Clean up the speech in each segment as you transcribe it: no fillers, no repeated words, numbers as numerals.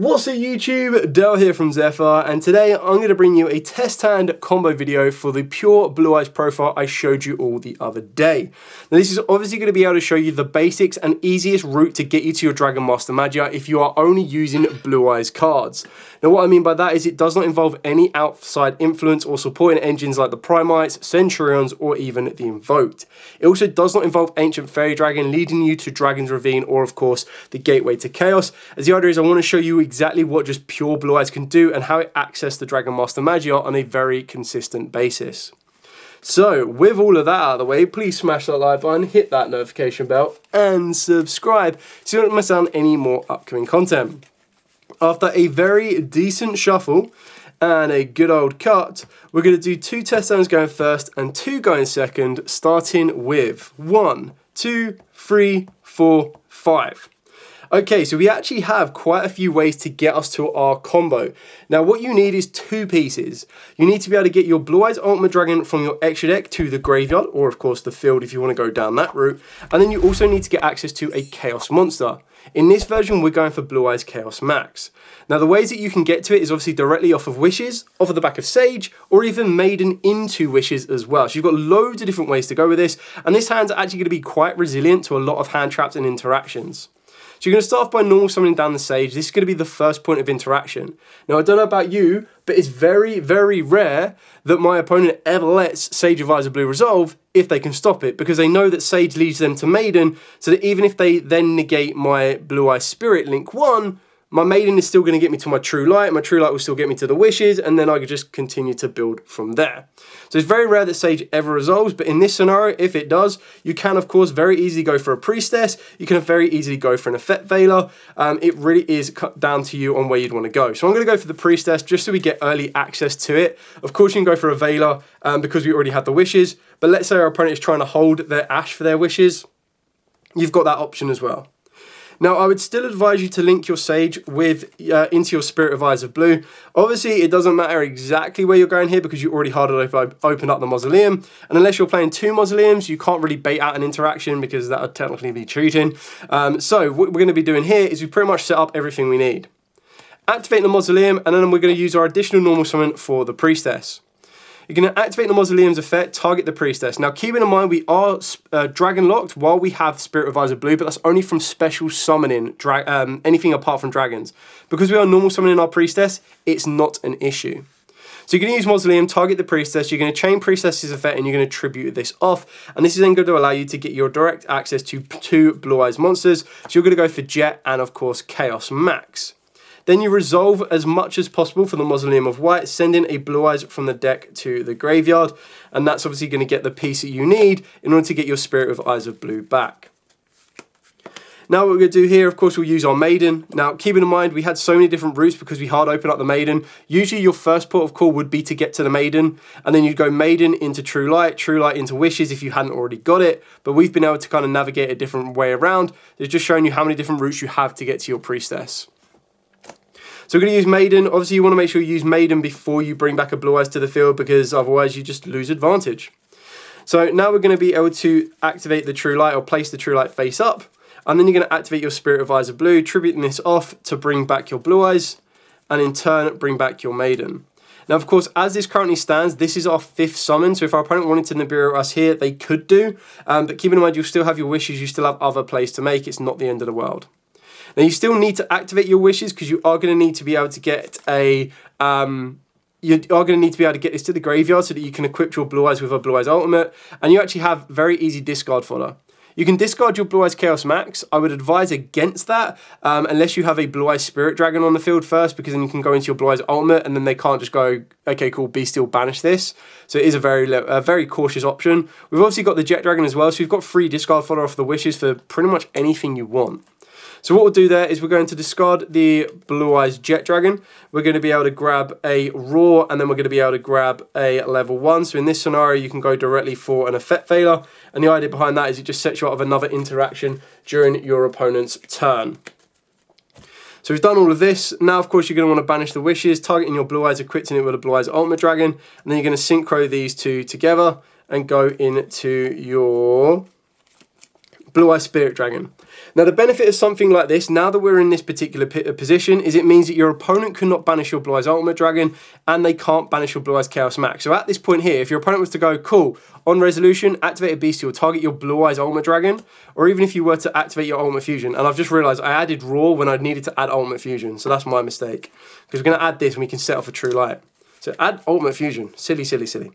What's up YouTube, Dale here from Zephyr, and today I'm going to bring you a test hand combo video for the pure Blue Eyes profile I showed you all the other day. Now this is obviously going to be able to show you the basics and easiest route to get you to your Dragon Master Magia if you are only using Blue Eyes cards. Now what I mean by that is it does not involve any outside influence or supporting engines like the Primites, Centurions or even the Invoked. It also does not involve Ancient Fairy Dragon leading you to Dragon's Ravine or of course the Gateway to Chaos, as the idea is I want to show you exactly what just pure Blue Eyes can do and how it accesses the Dragon Master Magia on a very consistent basis. So, with all of that out of the way, please smash that like button, hit that notification bell, and subscribe so you don't miss out on any more upcoming content. After a very decent shuffle and a good old cut, we're going to do 2 test zones going first and 2 going second, starting with 1, 2, 3, 4, 5. Okay, so we actually have quite a few ways to get us to our combo. Now what you need is 2 pieces. You need to be able to get your Blue Eyes Ultimate Dragon from your extra deck to the graveyard, or of course the field if you want to go down that route. And then you also need to get access to a Chaos monster. In this version we're going for Blue Eyes Chaos Max. Now the ways that you can get to it is obviously directly off of Wishes, off of the back of Sage, or even Maiden into Wishes as well. So you've got loads of different ways to go with this, and this hand's actually going to be quite resilient to a lot of hand traps and interactions. So you're going to start off by normal summoning down the Sage. This is going to be the first point of interaction. Now I don't know about you, but it's very, very rare that my opponent ever lets Sage Advisor Blue resolve if they can stop it, because they know that Sage leads them to Maiden, so that even if they then negate my Blue Eye Spirit Link 1, my Maiden is still going to get me to my True Light, my True Light will still get me to the Wishes, and then I could just continue to build from there. So it's very rare that Sage ever resolves, but in this scenario, if it does, you can of course very easily go for a Priestess, you can very easily go for an Effect Veiler. It really is cut down to you on where you'd want to go. So I'm going to go for the Priestess just so we get early access to it. Of course you can go for a Veiler because we already have the Wishes, but let's say our opponent is trying to hold their Ash for their Wishes, you've got that option as well. Now, I would still advise you to link your Sage with into your Spirit Advisor Blue. Obviously, it doesn't matter exactly where you're going here because you already opened up the Mausoleum. And unless you're playing 2 Mausoleums, you can't really bait out an interaction because that would technically be cheating. So what we're going to be doing here is we pretty much set up everything we need. Activate the Mausoleum, and then we're going to use our additional normal summon for the Priestess. You're going to activate the Mausoleum's effect, target the Priestess. Now, keep in mind, we are Dragon locked while we have Spirit Advisor Blue, but that's only from special summoning anything apart from dragons. Because we are normal summoning our Priestess, it's not an issue. So you're going to use Mausoleum, target the Priestess, you're going to chain Priestess's effect, and you're going to tribute this off. And this is then going to allow you to get your direct access to 2 Blue Eyes monsters. So you're going to go for Jet and, of course, Chaos Max. Then you resolve as much as possible for the Mausoleum of White, sending a Blue Eyes from the deck to the graveyard, and that's obviously going to get the piece that you need in order to get your Spirit of Eyes of Blue back. Now what we're going to do here, of course, we'll use our Maiden. Now keep in mind, we had so many different routes because we hard open up the Maiden. Usually your first port of call would be to get to the Maiden, and then you'd go Maiden into True Light into Wishes if you hadn't already got it, but we've been able to kind of navigate a different way around. It's just showing you how many different routes you have to get to your Priestess. So we're going to use Maiden. Obviously, you want to make sure you use Maiden before you bring back a Blue Eyes to the field because otherwise you just lose advantage. So now we're going to be able to activate the True Light or place the True Light face up. And then you're going to activate your Spirit Advisor Blue, tributing this off to bring back your Blue Eyes, and in turn bring back your Maiden. Now, of course, as this currently stands, this is our 5th summon. So if our opponent wanted to Nibiru us here, they could do. But keep in mind, you'll still have your Wishes. You still have other plays to make. It's not the end of the world. Now you still need to activate your Wishes because you are going to need to be able to get a this to the graveyard so that you can equip your Blue Eyes with a Blue Eyes Ultimate, and you actually have very easy discard fodder. You can discard your Blue Eyes Chaos Max. I would advise against that unless you have a Blue Eyes Spirit Dragon on the field first, because then you can go into your Blue Eyes Ultimate and then they can't just go, okay, cool, be still, banish this. So it is a very cautious option. We've obviously got the Jet Dragon as well, so we've got free discard fodder off the Wishes for pretty much anything you want. So what we'll do there is we're going to discard the Blue Eyes Jet Dragon. We're going to be able to grab a Roar, and then we're going to be able to grab a level 1. So in this scenario, you can go directly for an Effect Veiler. And the idea behind that is it just sets you out of another interaction during your opponent's turn. So we've done all of this. Now, of course, you're going to want to banish the Wishes, targeting your Blue Eyes, equipping it with a Blue Eyes Ultimate Dragon. And then you're going to synchro these 2 together and go into your Blue Eyes Spirit Dragon. Now the benefit of something like this, now that we're in this particular position, is it means that your opponent cannot banish your Blue Eyes Ultimate Dragon, and they can't banish your Blue Eyes Chaos Max. So at this point here, if your opponent was to go, cool, on resolution, activate a Bestial, target your Blue Eyes Ultimate Dragon, or even if you were to activate your Ultimate Fusion, and I've just realised I added Raw when I needed to add Ultimate Fusion, so that's my mistake. Because we're going to add this and we can set off a True Light. So add Ultimate Fusion. Silly, silly, silly.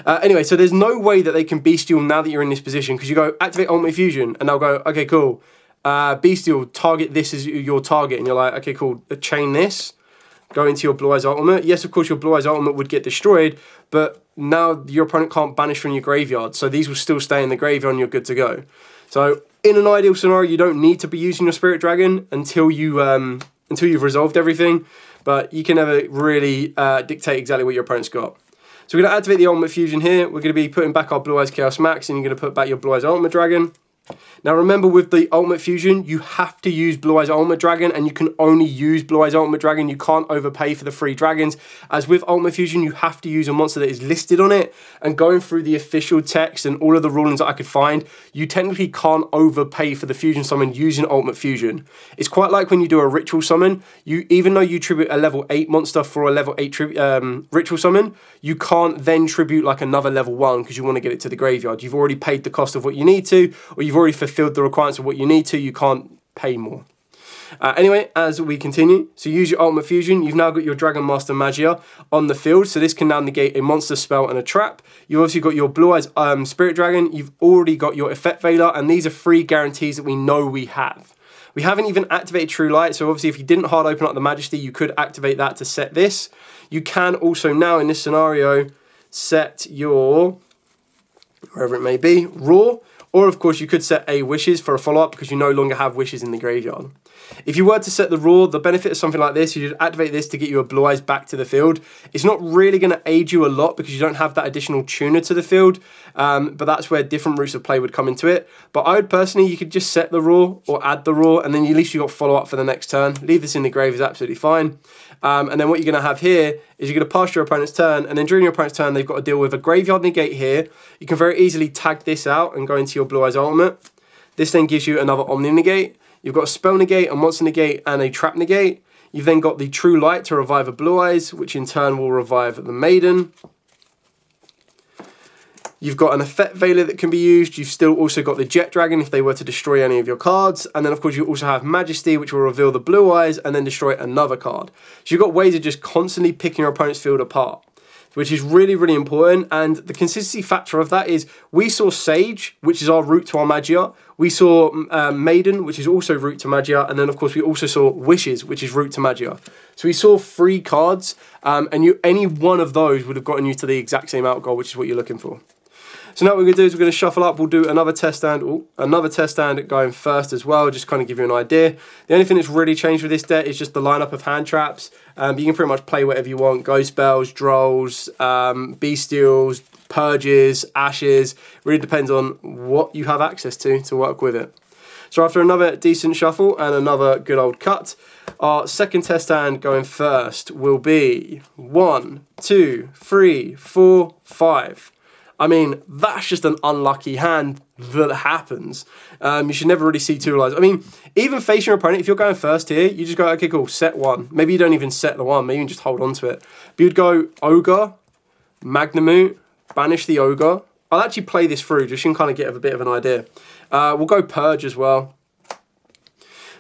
Anyway, so there's no way that they can Bestial now that you're in this position, because you go, activate Ultimate Fusion, and they'll go, okay, cool. Bestial, target this as your target, and you're like, okay, cool, chain this, go into your Blue Eyes Ultimate. Yes, of course, your Blue Eyes Ultimate would get destroyed, but now your opponent can't banish from your graveyard, so these will still stay in the graveyard and you're good to go. So in an ideal scenario, you don't need to be using your Spirit Dragon until you've resolved everything, but you can never really dictate exactly what your opponent's got. So we're going to activate the Ultimate Fusion here. We're going to be putting back our Blue Eyes Chaos Max, and you're going to put back your Blue Eyes Ultimate Dragon. Now remember, with the Ultimate Fusion, you have to use Blue Eyes Ultimate Dragon, and you can only use Blue Eyes Ultimate Dragon. You can't overpay for the free dragons. As with Ultimate Fusion, you have to use a monster that is listed on it, and going through the official text and all of the rulings that I could find, you technically can't overpay for the Fusion Summon using Ultimate Fusion. It's quite like when you do a Ritual Summon, even though you tribute a level 8 monster for a level 8 Ritual Summon, you can't then tribute like another level 1 because you want to get it to the graveyard. You've already paid the cost of what you need to, or you've already fulfilled the requirements of what you need to, you can't pay more. Anyway, as we continue, so use your Ultimate Fusion. You've now got your Dragon Master Magia on the field, so this can now negate a monster, spell, and a trap. You've obviously got your Blue Eyes Spirit Dragon. You've already got your Effect Veiler, and these are free guarantees that we know we have. We haven't even activated True Light, so obviously if you didn't hard open up the Majesty, you could activate that to set this. You can also now, in this scenario, set your, wherever it may be, Raw, or of course you could set a Wishes for a follow-up because you no longer have Wishes in the graveyard. If you were to set the Raw, the benefit of something like this, you'd activate this to get your Blue Eyes back to the field. It's not really going to aid you a lot because you don't have that additional tuner to the field, but that's where different routes of play would come into it. But I would personally, you could just set the Raw or add the Raw, and then at least you got follow-up for the next turn. Leave this in the grave is absolutely fine. And then what you're going to have here is you're going to pass your opponent's turn, and then during your opponent's turn, they've got to deal with a Graveyard Negate here. You can very easily tag this out and go into your Blue Eyes Ultimate. This then gives you another Omni Negate. You've got a Spell Negate, a Monster Negate, and a Trap Negate. You've then got the True Light to revive a Blue Eyes, which in turn will revive the Maiden. You've got an Effect Veiler that can be used. You've still also got the Jet Dragon if they were to destroy any of your cards. And then, of course, you also have Majesty, which will reveal the Blue Eyes and then destroy another card. So you've got ways of just constantly picking your opponent's field apart, which is really, really important. And the consistency factor of that is we saw Sage, which is our route to our Magia. We saw Maiden, which is also route to Magia. And then, of course, we also saw Wishes, which is route to Magia. So we saw 3 cards, and any one of those would have gotten you to the exact same out goal, which is what you're looking for. So now what we're going to do is we're going to shuffle up. We'll do another test stand, going first as well, just kind of give you an idea. The only thing that's really changed with this deck is just the lineup of hand traps. You can pretty much play whatever you want: Ghost Spells, Drolls, Bestials, Purges, Ashes. Really depends on what you have access to work with it. So after another decent shuffle and another good old cut, our second test stand going first will be 1, 2, 3, 4, 5. I mean, that's just an unlucky hand that happens. You should never really see 2 lives. I mean, even facing your opponent, if you're going first here, you just go, okay, cool, set 1. Maybe you don't even set the 1. Maybe you can just hold on to it. But you'd go Ogre, Magnamute, banish the Ogre. I'll actually play this through just so you can kind of get a bit of an idea. We'll go Purge as well,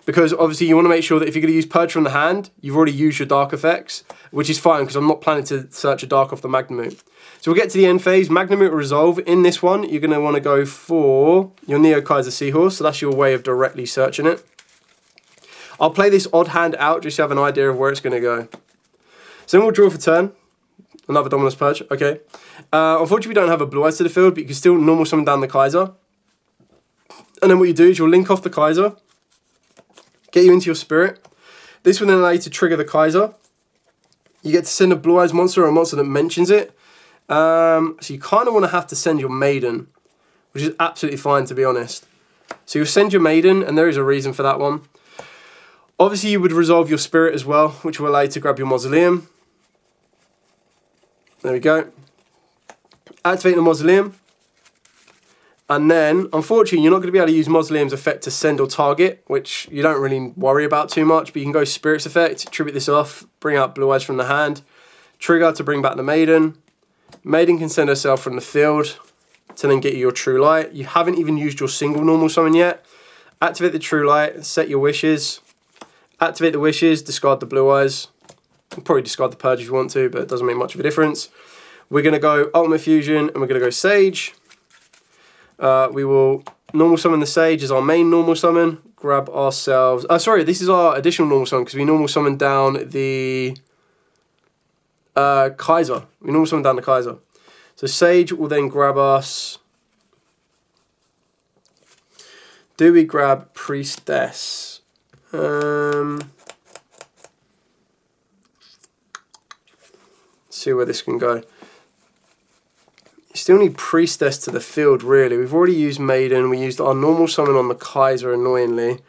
because obviously you want to make sure that if you're going to use Purge from the hand, you've already used your Dark effects, which is fine because I'm not planning to search a Dark off the Magnamute. So we'll get to the end phase. Magnamute Resolve. In this one, you're going to want to go for your Neo Kaiser Seahorse, so that's your way of directly searching it. I'll play this odd hand out just to have an idea of where it's going to go. So then we'll draw for turn. Another Dominus Purge, okay. Unfortunately, we don't have a Blue Eyes to the field, but you can still normal summon down the Kaiser. And then what you do is you'll link off the Kaiser, get you into your Spirit. This will then allow you to trigger the Kaiser. You get to send a Blue Eyes monster or a monster that mentions it. So you kind of want to have to send your Maiden, which is absolutely fine, to be honest. So you'll send your Maiden, and there is a reason for that one. Obviously, you would resolve your Spirit as well, which will allow you to grab your Mausoleum. There we go. Activate the Mausoleum. And then, unfortunately, you're not going to be able to use Mausoleum's effect to send or target, which you don't really worry about too much, but you can go Spirit's effect, tribute this off, bring out Blue Eyes from the hand, trigger to bring back the Maiden. Maiden can send herself from the field to then get you your True Light. You haven't even used your single normal summon yet. Activate the True Light, set your wishes. Activate the wishes, discard the Blue Eyes. You can probably discard the Purge if you want to, but it doesn't make much of a difference. We're going to go Ultimate Fusion, and we're going to go Sage. We will normal summon the Sage as our main normal summon. Grab ourselves... sorry, this is our additional normal summon, because we normal summon down the Kaiser. We normal summon down the Kaiser. So Sage will then grab us... Do we grab Priestess? See where this can go. You still need Priestess to the field, really. We've already used Maiden. We used our normal summon on the Kaiser, annoyingly.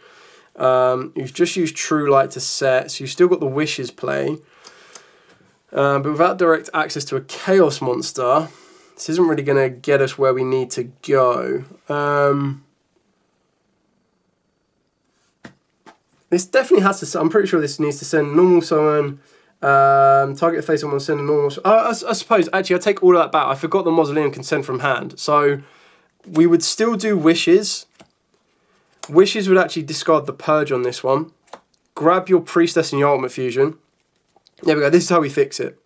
You've just used True Light to set, so you've still got the Wishes play. But without direct access to a Chaos monster, this isn't really going to get us where we need to go. This definitely has to... I'm pretty sure this needs to send normal summon... target the face someone, send a normal... I suppose, actually, I take all of that back. I forgot the Mausoleum can send from hand. So, we would still do Wishes. Wishes would actually discard the Purge on this one. Grab your Priestess and your Ultimate Fusion. There we go, this is how we fix it.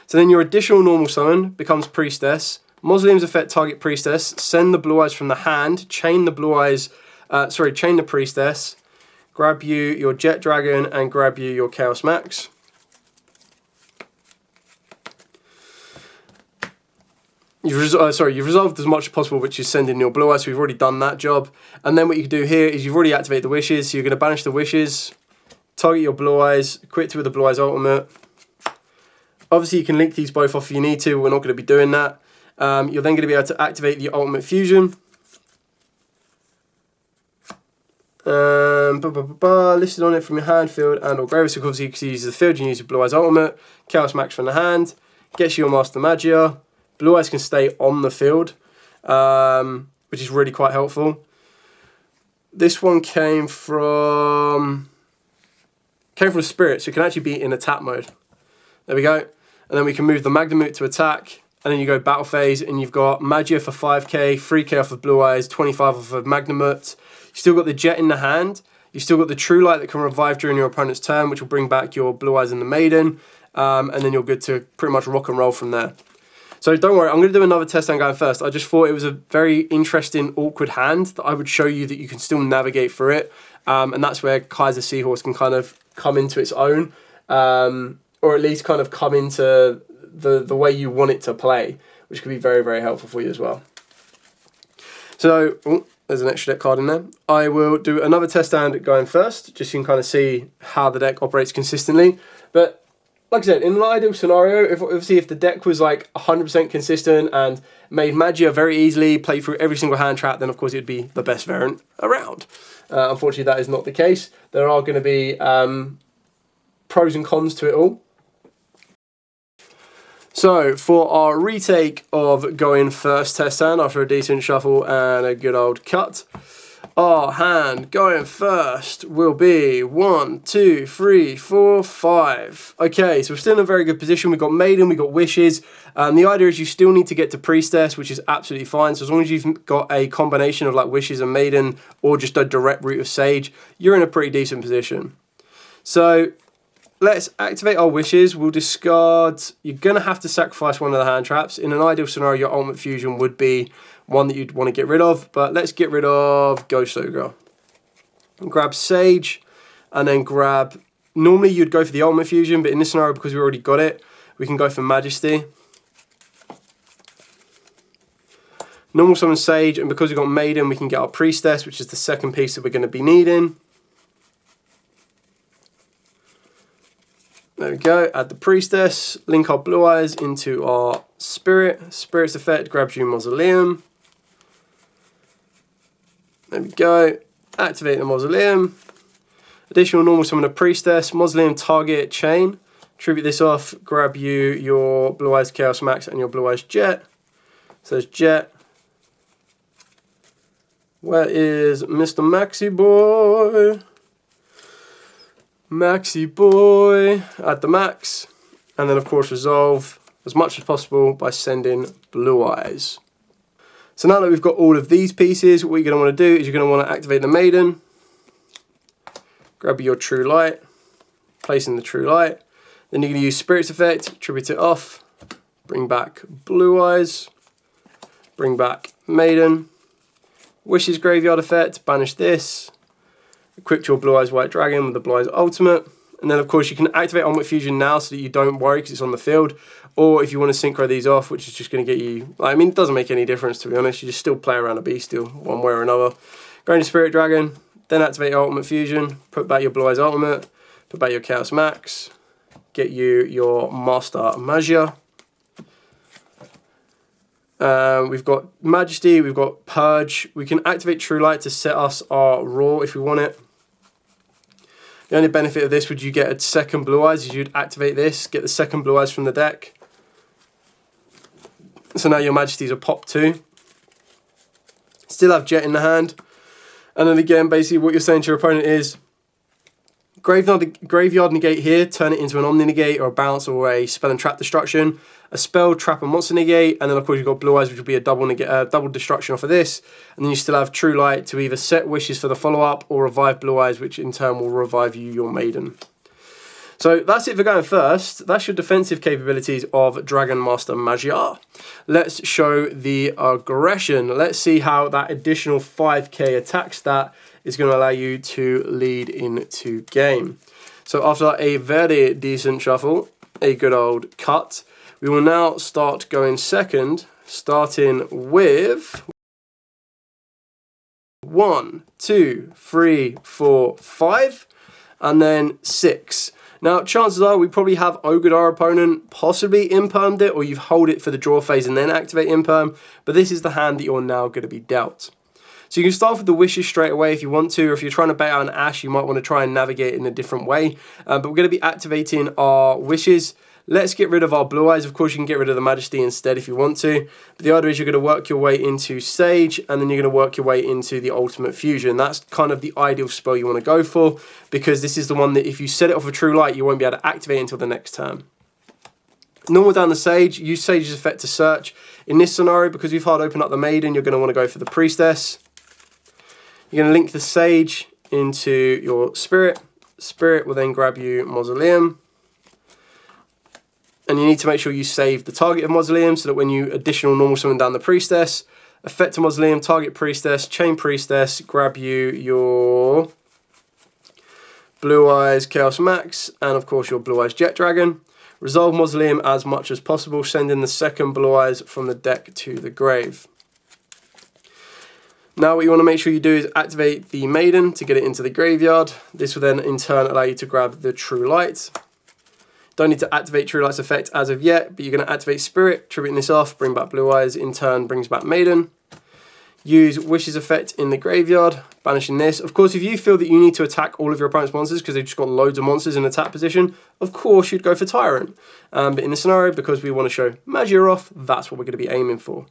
So then your additional normal summon becomes Priestess. Mausoleum's effect, target Priestess. Send the Blue Eyes from the hand. Chain the Blue Eyes... chain the Priestess. Grab you your Jet Dragon and grab you your Chaos Max. You've resolved as much as possible, which is sending your Blue Eyes, so we've already done that job. And then what you can do here is you've already activated the Wishes, so you're going to banish the Wishes, target your Blue Eyes, equip to with the Blue Eyes Ultimate. Obviously you can link these both off if you need to, we're not going to be doing that. You're then going to be able to activate the Ultimate Fusion. Listed on it from your hand, field, and or graveyard. So obviously you can use the field, you can use your Blue Eyes Ultimate, Chaos Max from the hand, gets you your Master Magia. Blue Eyes can stay on the field, which is really quite helpful. This one came from Spirit, so it can actually be in attack mode. There we go. And then we can move the Magnamut to attack, and then you go battle phase, and you've got Magia for 5k, 3k off of Blue Eyes, 25 off of Magnamut. You've still got the Jet in the hand. You've still got the True Light that can revive during your opponent's turn, which will bring back your Blue Eyes and the Maiden. And then you're good to pretty much rock and roll from there. So don't worry, I'm going to do another test hand going first. I just thought it was a very interesting, awkward hand that I would show you that you can still navigate through it. And that's where Kaiser Seahorse can kind of come into its own. Or at least kind of come into the way you want it to play, which could be very, very helpful for you as well. So, there's an extra deck card in there. I will do another test hand going first, just so you can kind of see how the deck operates consistently. But like I said, in an ideal scenario, if the deck was like 100% consistent and made Magia very easily, played through every single hand trap, then of course it would be the best variant around. Unfortunately, that is not the case. There are going to be pros and cons to it all. So, for our retake of going first test hand after a decent shuffle and a good old cut, our hand going first will be 1, 2, 3, 4, 5. Okay, so we're still in a very good position. We've got Maiden, we've got Wishes. The idea is you still need to get to Priestess, which is absolutely fine. So as long as you've got a combination of like Wishes and Maiden or just a direct route of Sage, you're in a pretty decent position. So let's activate our Wishes. We'll discard... You're going to have to sacrifice one of the hand traps. In an ideal scenario, your Ultimate Fusion would be one that you'd want to get rid of. But let's get rid of Ghost Ogre. Grab Sage, and then grab... Normally, you'd go for the Ultimate Fusion, but in this scenario, because we already got it, we can go for Majesty. Normal summon Sage, and because we've got Maiden, we can get our Priestess, which is the second piece that we're going to be needing. There we go, add the Priestess, link our Blue Eyes into our Spirit. Spirit's effect grabs you Mausoleum. There we go, activate the Mausoleum. Additional normal summon a Priestess, Mausoleum target chain. Tribute this off, grab you your Blue Eyes Chaos Max and your Blue Eyes Jet. So there's Jet. Where is Mr. Maxi Boy? Maxi Boy at the max. And then of course resolve as much as possible by sending Blue Eyes. So now that we've got all of these pieces, what you're going to want to do is you're going to want to activate the Maiden. Grab your True Light, place in the True Light. Then you're going to use Spirit's Effect, tribute it off, bring back Blue Eyes, bring back Maiden, Wishes Graveyard Effect, banish this, equip your Blue Eyes White Dragon with the Blue Eyes Ultimate, and then of course you can activate Ultimate Fusion now so that you don't worry because it's on the field, or if you want to synchro these off, which is just going to get you, I mean it doesn't make any difference to be honest, you just still play around a Bestial one way or another. Go into Spirit Dragon, then activate your Ultimate Fusion, put back your Blue Eyes Ultimate, put back your Chaos Max, get you your Master Magia. We've got Majesty, we've got Purge. We can activate True Light to set us our Raw if we want it. The only benefit of this would you get a second Blue Eyes is you'd activate this, get the second Blue Eyes from the deck. So now your Majesties are pop 2. Still have Jet in the hand. And then again, basically what you're saying to your opponent is, Graveyard Negate here, turn it into an Omni Negate or a Bounce or a Spell and Trap Destruction. A Spell, Trap and Monster Negate, and then of course you've got Blue Eyes which will be a double destruction off of this. And then you still have True Light to either set Wishes for the follow-up or revive Blue Eyes, which in turn will revive you your Maiden. So that's it for going first. That's your defensive capabilities of Dragon Master Magia. Let's show the aggression. Let's see how that additional 5k attack stat is going to allow you to lead into game. So after a very decent shuffle, a good old cut, we will now start going second, starting with 1, 2, 3, 4, 5, and then 6. Now, chances are we probably have Ogred our opponent, possibly impermed it, or you've hold it for the draw phase and then activate imperm, but this is the hand that you're now going to be dealt. So you can start with the Wishes straight away if you want to, or if you're trying to bait out an Ash, you might want to try and navigate in a different way. But we're going to be activating our Wishes. Let's get rid of our Blue Eyes. Of course, you can get rid of the Majesty instead if you want to. But the idea is you're going to work your way into Sage, and then you're going to work your way into the Ultimate Fusion. That's kind of the ideal spell you want to go for, because this is the one that if you set it off a True Light, you won't be able to activate until the next turn. Normal down the Sage, use Sage's effect to search. In this scenario, because we've hard opened up the Maiden, you're going to want to go for the Priestess. You're going to link the Sage into your Spirit. Spirit will then grab you Mausoleum. And you need to make sure you save the target of Mausoleum so that when you additional normal summon down the Priestess, effect to Mausoleum, target Priestess, chain Priestess, grab you your Blue Eyes Chaos Max, and of course your Blue Eyes Jet Dragon. Resolve Mausoleum as much as possible, send in the second Blue Eyes from the deck to the grave. Now what you want to make sure you do is activate the Maiden to get it into the graveyard. This will then in turn allow you to grab the True Light. Don't need to activate True Light's effect as of yet, but you're going to activate Spirit, tributing this off, bring back Blue Eyes, in turn brings back Maiden. Use Wishes effect in the graveyard, banishing this. Of course, if you feel that you need to attack all of your opponent's monsters because they've just got loads of monsters in attack position, of course you'd go for Tyrant. But in this scenario, because we want to show Magia off, that's what we're going to be aiming for.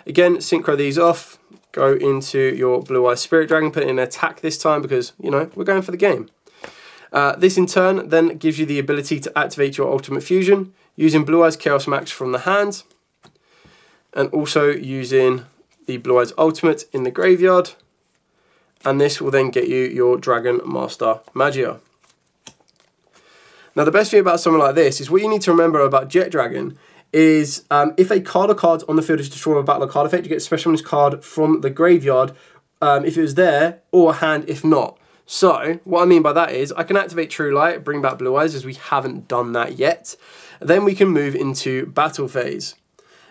Again, synchro these off, go into your Blue Eyes Spirit Dragon, put in an attack this time because, you know, we're going for the game. This in turn then gives you the ability to activate your Ultimate Fusion using Blue Eyes Chaos Max from the hand, and also using the Blue Eyes Ultimate in the graveyard, and this will then get you your Dragon Master Magia. Now the best thing about something like this is what you need to remember about Jet Dragon is if a card or cards on the field is destroyed by a battle or card effect, you get a special summons card from the graveyard if it was there, or hand if not. So, what I mean by that is, I can activate True Light, bring back Blue Eyes, as we haven't done that yet. Then we can move into Battle Phase.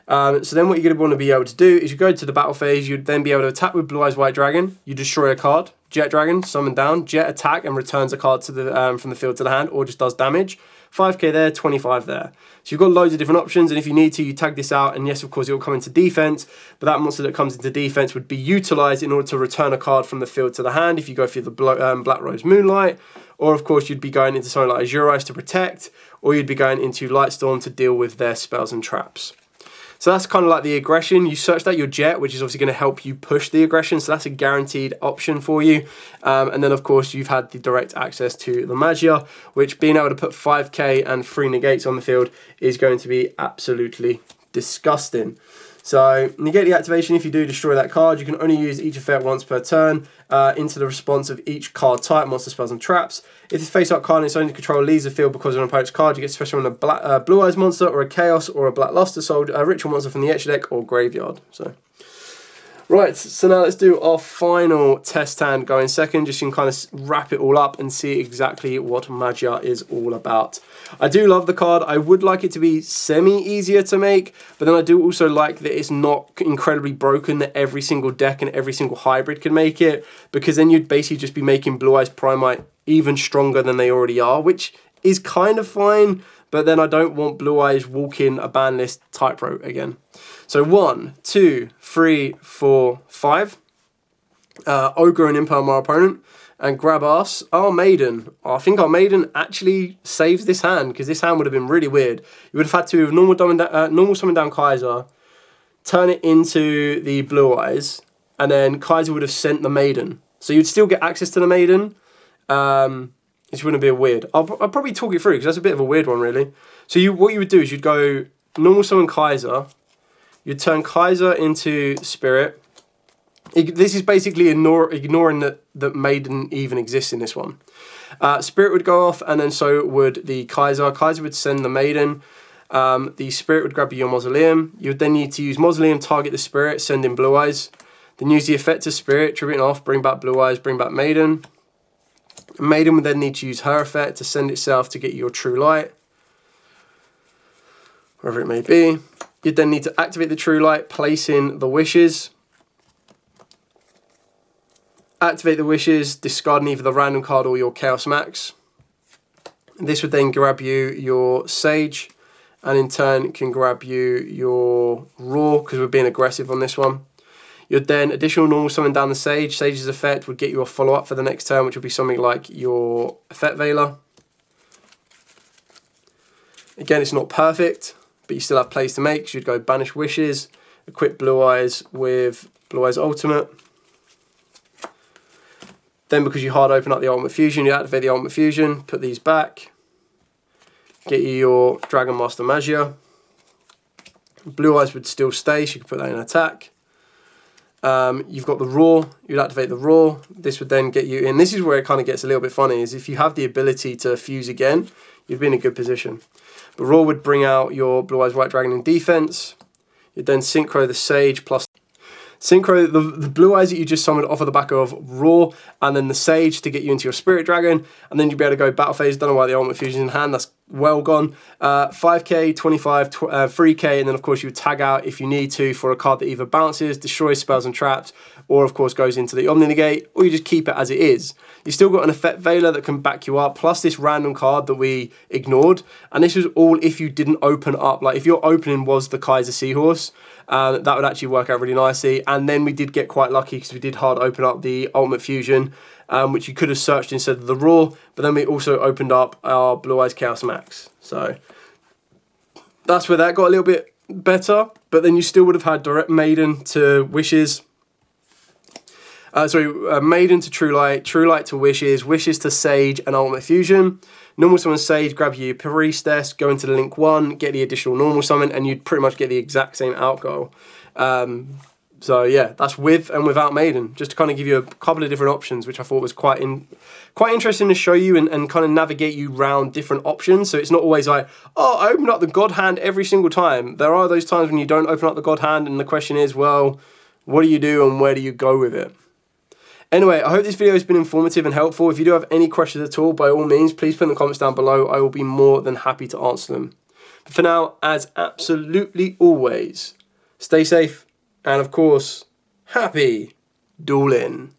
So then what you're going to want to be able to do is you go to the Battle Phase, you'd then be able to attack with Blue Eyes White Dragon, you destroy a card, Jet Dragon, summon down, Jet attack and returns a card to the from the field to the hand, or just does damage. 5k there, 25 there. So you've got loads of different options, and if you need to, you tag this out, and yes, of course, it will come into defense, but that monster that comes into defense would be utilized in order to return a card from the field to the hand if you go for the Black Rose Moonlight, or of course, you'd be going into something like Azure Eyes to protect, or you'd be going into Lightstorm to deal with their spells and traps. So that's kind of like the aggression. You searched out your jet, which is obviously going to help you push the aggression. So that's a guaranteed option for you. And then, of course, you've had the direct access to the Magia, which being able to put 5k and 3 negates on the field is going to be absolutely disgusting. So negate the activation. If you do destroy that card, you can only use each effect once per turn into the response of each card type, monster, spells, and traps. If this face-up card in its own control leaves the field because of an opponent's card, you get special on a black, Blue Eyes monster, or a Chaos, or a Black Luster soldier, a ritual monster from the extra deck or graveyard. So, right, so now let's do our final test hand going second, just so you can kind of wrap it all up and see exactly what Magia is all about. I do love the card. I would like it to be semi-easier to make, but then I do also like that it's not incredibly broken, that every single deck and every single hybrid can make it, because then you'd basically just be making Blue Eyes Primite even stronger than they already are, which is kind of fine, but then I don't want Blue Eyes walking a ban list tightrope again. So 1, 2, 3, 4, 5. Ogre and Imperm our opponent. And grab us our Maiden. I think our Maiden actually saves this hand, because this hand would have been really weird. You would have had to normal summon down Kaiser, turn it into the Blue Eyes, and then Kaiser would have sent the Maiden. So you'd still get access to the Maiden. It wouldn't be a weird. I'll probably talk it through, because that's a bit of a weird one, really. So what you would do is you'd go normal summon Kaiser. You'd turn Kaiser into Spirit. This is basically ignoring that Maiden even exists in this one. Spirit would go off, and then so would the Kaiser. Kaiser would send the Maiden. The Spirit would grab your Mausoleum. You would then need to use Mausoleum, target the Spirit, send in Blue Eyes. Then use the effect of Spirit, tribute off, bring back Blue Eyes, bring back Maiden. Maiden would then need to use her effect to send itself to get your True Light, wherever it may be. You'd then need to activate the True Light, place in the Wishes. Activate the Wishes, discarding either the random card or your Chaos Max. This would then grab you your Sage, and in turn can grab you your Roar, because we're being aggressive on this one. You'd then additional normal summon down the Sage. Sage's effect would get you a follow-up for the next turn, which would be something like your Effect Veiler. Again, it's not perfect, but you still have plays to make. So you'd go Banish Wishes, equip Blue Eyes with Blue Eyes Ultimate. Then, because you hard open up the Ultimate Fusion, you activate the Ultimate Fusion, put these back, get you your Dragon Master Magia. Blue Eyes would still stay, so you could put that in attack. You've got the Roar, you'd activate the Roar. This would then get you in. This is where it kind of gets a little bit funny, is if you have the ability to fuse again, you'd be in a good position. But Roar would bring out your Blue Eyes White Dragon in defense. You'd then Synchro the Sage plus Synchro the Blue Eyes that you just summoned off of the back of Roar, and then the Sage to get you into your Spirit Dragon, and then you'd be able to go Battle Phase. Don't know why the Ultimate Fusion in hand, that's well gone. 5k, 25, 3k, and then of course you would tag out if you need to for a card that either bounces, destroys spells and traps, or of course goes into the Omni Negate, or you just keep it as it is. You've still got an Effect Veiler that can back you up, plus this random card that we ignored, and this was all if you didn't open up. Like if your opening was the Kaiser Seahorse, that would actually work out really nicely. And then we did get quite lucky, because we did hard open up the Ultimate Fusion, which you could have searched instead of the Roar, but then we also opened up our Blue Eyes Chaos Max. So that's where that got a little bit better, but then you still would have had direct Maiden to Wishes. Maiden to True Light to Wishes, Wishes to Sage and Ultimate Fusion. Normal summon Sage, grab your Priestess, go into the Link 1, get the additional normal summon, and you'd pretty much get the exact same outgo. So yeah, that's with and without Maiden, just to kind of give you a couple of different options, which I thought was quite interesting to show you and kind of navigate you around different options. So it's not always like, oh, I open up the God Hand every single time. There are those times when you don't open up the God Hand, and the question is, well, what do you do and where do you go with it? Anyway, I hope this video has been informative and helpful. If you do have any questions at all, by all means, please put in the comments down below. I will be more than happy to answer them. But for now, as absolutely always, stay safe and, of course, happy dueling.